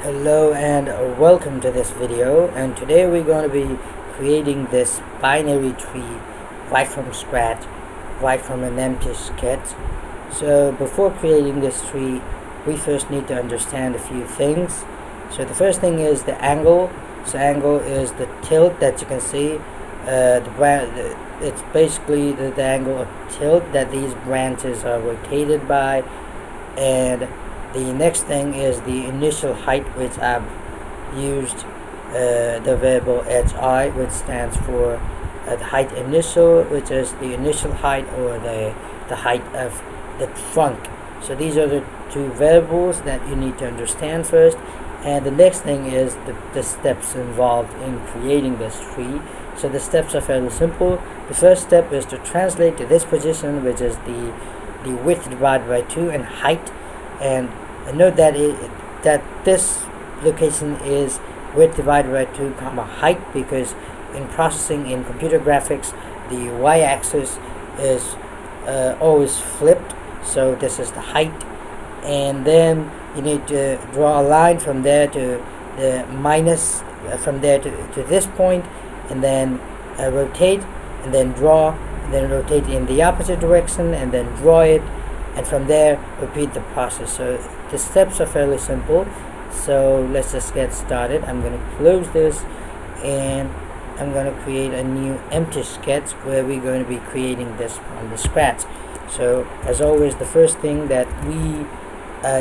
Hello and welcome to this video, and today we're going to be creating this binary tree right from scratch, right from an empty sketch. So before creating this tree, we first need to understand a few things. So the first thing is the angle. So angle is the tilt that you can see. It's basically the angle of tilt that these branches are rotated by. And the next thing is the initial height, which I've used the variable hi, which stands for the height initial, which is the initial height or the height of the trunk. So these are the two variables that you need to understand first. And the next thing is the steps involved in creating this tree. So the steps are fairly simple. The first step is to translate to this position, which is the width divided by 2 and height. And note that this location is width divided by 2 comma height, because in processing in computer graphics the y-axis is always flipped. So this is the height, and then you need to draw a line from there to the minus, from there to this point, and then rotate, and then draw, and then rotate in the opposite direction, and then draw it, and from there repeat the process. So the steps are fairly simple. So let's just get started. I'm going to close this, and I'm going to create a new empty sketch where we're going to be creating this from the scratch. So as always, the first thing that we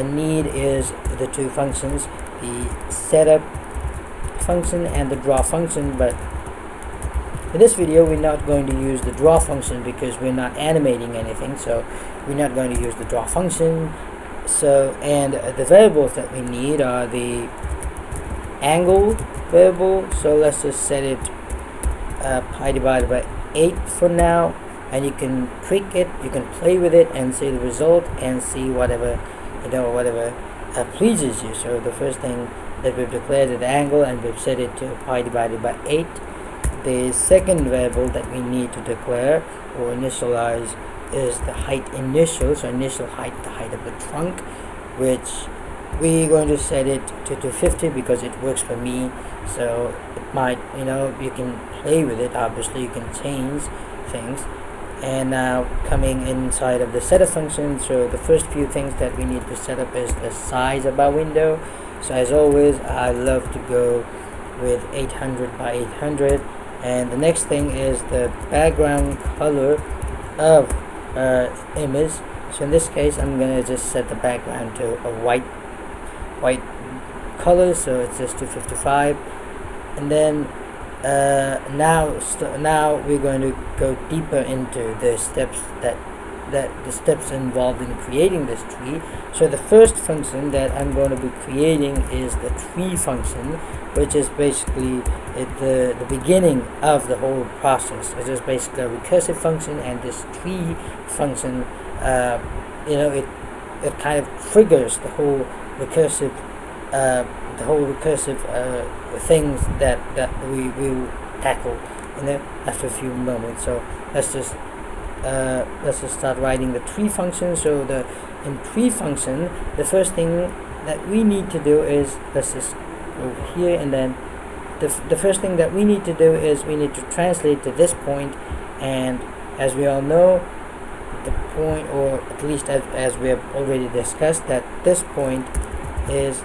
need is the two functions, the setup function and the draw function. But in this video we're not going to use the draw function because we're not animating anything, so we're not going to use the draw function. So, and the variables that we need are the angle variable. So let's just set it pi divided by 8 for now, and you can tweak it, you can play with it and see the result and see whatever pleases you. So the first thing that we've declared is the angle, and we've set it to pi divided by 8. The second variable that we need to declare or initialize is the height initial. So initial height, the height of the trunk, which we're going to set it to 250 because it works for me. So it might, you can play with it. Obviously you can change things. And now coming inside of the setup function, so the first few things that we need to set up is the size of our window. So as always, I love to go with 800 by 800. And the next thing is the background color of image. So in this case I'm gonna just set the background to a white color, so it's just 255. And then now we're going to go deeper into the steps the steps involved in creating this tree. So the first function that I'm going to be creating is the tree function, which is basically the beginning of the whole process. It is basically a recursive function, and this tree function, it kind of triggers the whole recursive things that we will tackle after a few moments. So let's just start writing the tree function. So in tree function, the first thing that we need to do is, let's just go over here, and then the first thing that we need to do is we need to translate to this point. And as we all know, the point, or at least as we have already discussed, that this point is,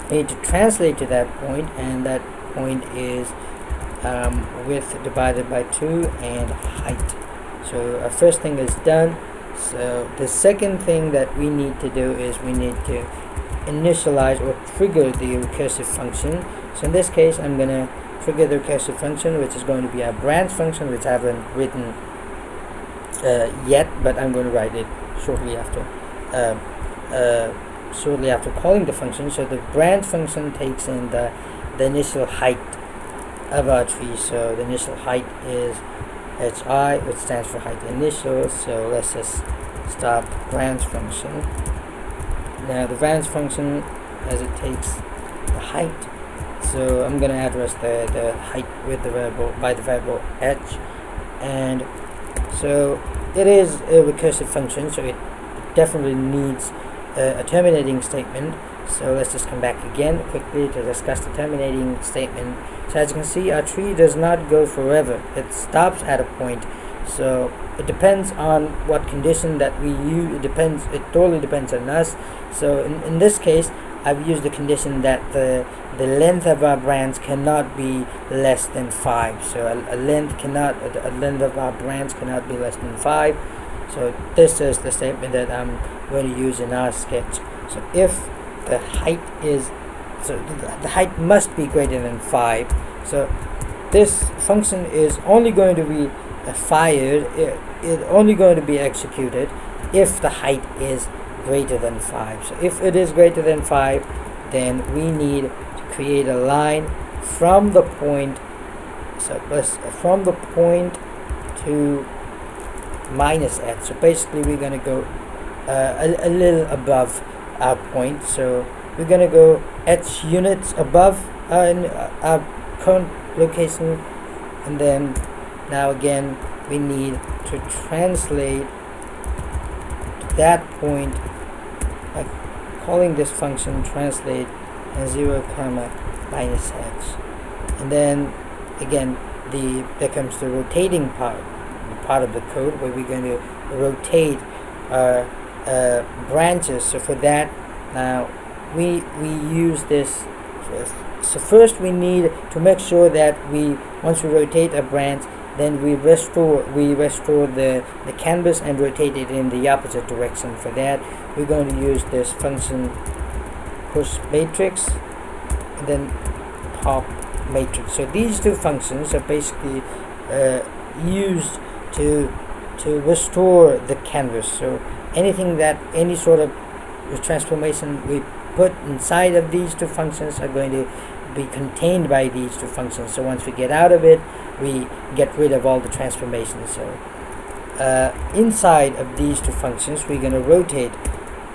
we need to translate to that point, and that point is width divided by 2 and height. So our first thing is done. So the second thing that we need to do is we need to initialize or trigger the recursive function. So in this case I'm gonna trigger the recursive function, which is going to be a branch function, which I haven't written yet, but I'm going to write it shortly after calling the function. So the branch function takes in the initial height of our tree. So the initial height is hi, which stands for height initial. So let's just start the branch function. Now the branch function, as it takes the height, so I'm going to address the height with the variable by the variable h. And so it is a recursive function, so it definitely needs a terminating statement. So let's just come back again quickly to discuss the terminating statement. So as you can see, our tree does not go forever. It stops at a point. So it depends on what condition that we use. It totally depends on us. So in this case, I've used the condition that the length of our branch cannot be less than 5. So a length of our branch cannot be less than 5. So this is the statement that I'm going to use in our sketch. So if the height must be greater than 5. So this function is only going to be fired, it's only going to be executed if the height is greater than 5. So if it is greater than 5, then we need to create a line from the point, from the point to minus x. So basically we're going to go a little above our point. So we're going to go h units above our current location, and then now again we need to translate that point by calling this function translate 0 comma minus x. And then again there comes the rotating part of the code, where we're going to rotate our branches. So for that, now we use this. So first we need to make sure that once we rotate a branch, then we restore the canvas and rotate it in the opposite direction. For that, we're going to use this function push matrix and then pop matrix. So these two functions are basically used to restore the canvas. So any sort of transformation we put inside of these two functions are going to be contained by these two functions. So once we get out of it, we get rid of all the transformations. So inside of these two functions, we're going to rotate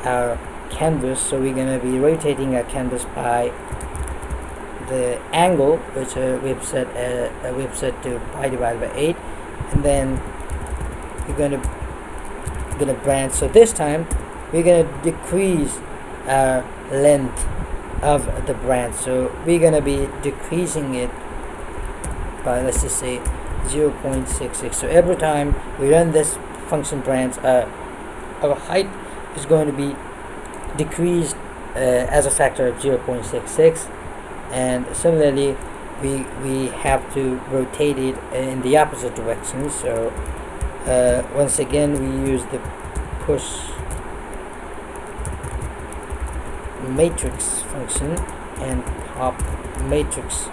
our canvas. So we're going to be rotating our canvas by the angle, which we've set to pi divided by 8, and then we're going to branch. So this time we're going to decrease our length of the branch. So we're going to be decreasing it by, let's just say, 0.66. So every time we run this function branch, our height is going to be decreased as a factor of 0.66, and similarly we have to rotate it in the opposite direction. So once again we use the push matrix function and pop matrix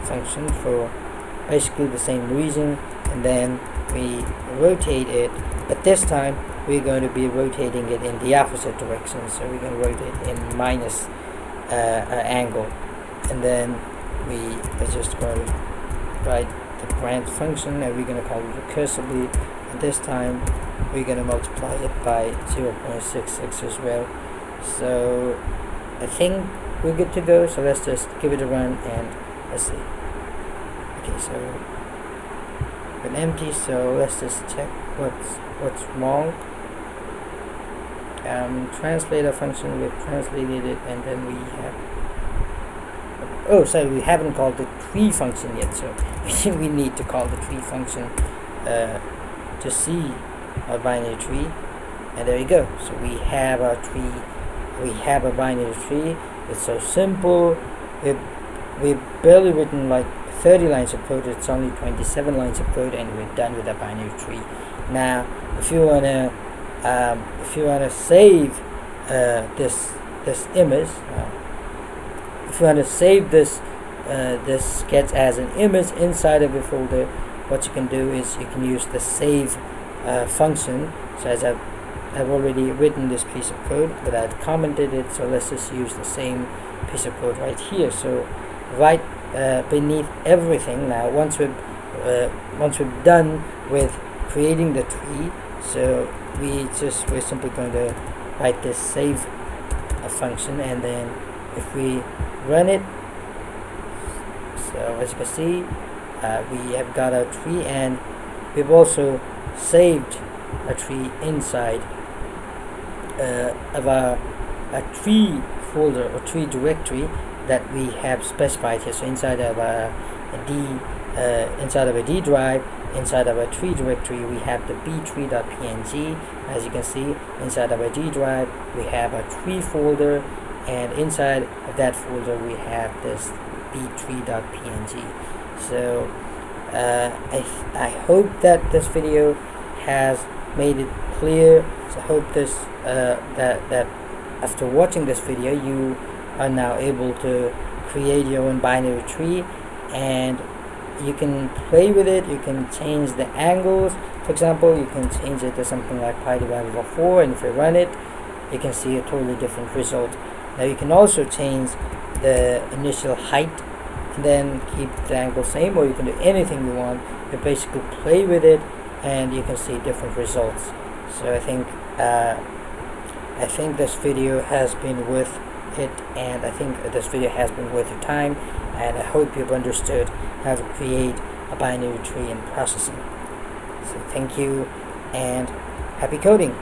function for basically the same reason, and then we rotate it, but this time we're going to be rotating it in the opposite direction. So we're going to rotate in minus angle, and then we are just going to write the branch function, and we're going to call it recursively, and this time we're going to multiply it by 0.66 as well. So I think we're good to go. So let's just give it a run and let's see. Okay, so been empty, so let's just check what's wrong. Translator function, we've translated it, and then we have we haven't called the tree function yet, so we need to call the tree function to see our binary tree. And there you go. So we have our tree, we have a binary tree. It's so simple. We've barely written like 30 lines of code. It's only 27 lines of code, and we're done with a binary tree. Now if you wanna save this image, if you want to save this sketch as an image inside of a folder, what you can do is you can use the save function. So as I've already written this piece of code, but I've commented it, so let's just use the same piece of code right here. So right beneath everything, now once we've done with creating the tree, so we're simply going to write this save function, and then if we run it, so as you can see, we have got our tree, and we've also saved a tree inside of a tree folder or tree directory that we have specified here. So inside of a D drive, inside of a tree directory, we have the btree.png. As you can see, inside of a D drive, we have a tree folder, and inside of that folder, we have this btree.png. So I hope that this video has made it clear. So I hope this that after watching this video, you are now able to create your own binary tree, and you can play with it. You can change the angles. For example, you can change it to something like pi divided by 4, and if you run it, you can see a totally different result. Now you can also change the initial height and then keep the angle same, or you can do anything you want. You basically play with it and you can see different results. So I think this video has been worth it, and I think this video has been worth your time, and I hope you've understood how to create a binary tree in processing. So thank you and happy coding.